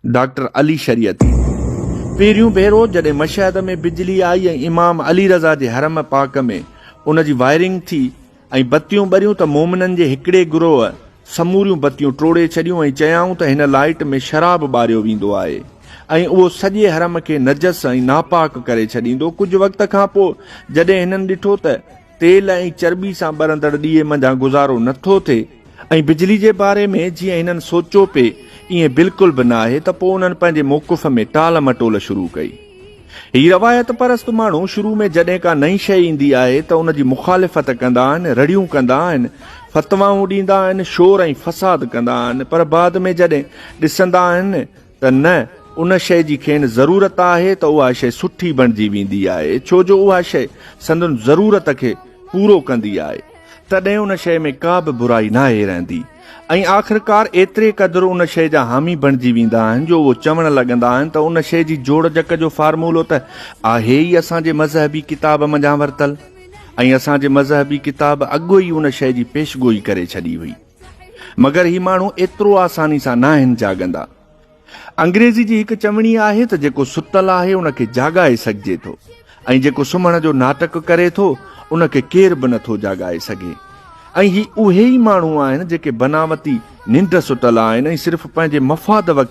Doctor Ali शरीयती। पहिरियों भेरो जॾहिं मशहद में बिजली आई ऐं इमाम अली रज़ा जे हरम पाक में उन जी वायरिंग थी ऐं बत्तियूं ॿरियूं त मोमिननि जे हिकिड़े गिरोह समूरियूं बत्तियूं टोड़े छॾियूं ऐं चयाऊं त हिन लाइट में शराब ॿारियो वेंदो आहे ऐं उहो सॼे हरम खे नजस ऐं नापाक करे छॾींदो। कुझु वक़्त खां पोइ जॾहिं हिननि ॾिठो त तेल ऐं चर्बी सां ॿरंदड़ ॾीए मंझां गुज़ारो नथो थिए ऐं बिजली जे बारे में जीअं हिननि सोचियो पिए ईअं बिल्कुलु बि न आहे त पोइ उन्हनि पंहिंजे मौक़ुफ़ में टाल मटोल शुरू कई। हीअ रवायत परस्त माण्हू शुरू में जॾहिं का नई शइ ईंदी आहे त उन जी मुखालिफ़त कंदा आहिनि, रड़ियूं कंदा आहिनि, फ़तवाऊं ॾींदा आहिनि, शोर ऐं फ़साद कंदा आहिनि, पर बाद में जॾहिं ॾिसंदा आहिनि त न उन शइ जी खेनि ज़रूरत आहे त उहा शइ सुठी बणिजी वेंदी आहे, छो जो उहा शइ संदन ज़रूरत खे पूरो कंदी आहे, तॾहिं उन शइ में का बि बुराई नाहे रहंदी ऐं आख़िरकार एतिरे क़दुरु उन शइ जा हामी बणिजी वेंदा आहिनि जो उहो चवणु लॻंदा आहिनि त उन शइ जी जोड़ जक जो फार्मूलो त आहे ई असांजे मज़हबी किताब मंझां वरितल ऐं असांजे मज़हबी किताब अॻो ई उन शइ जी पेशगोई करे छॾी हुई। मगर ही माण्हू एतिरो आसानी सां न आहिनि जाॻंदा। अंग्रेज़ी जी हिकु चवणी आहे त जेको सुतल आहे उनखे जाॻाए सघिजे थो ऐं जेको सुम्हण जो नाटक करे थो उनखे केर बि नथो जाॻाए सघे। ऐं ही उहे ई माण्हू आहिनि जेके बनावटी निंड सुतल आहिनि ऐं सिर्फ़ु पंहिंजे मफ़ाद वक़्तु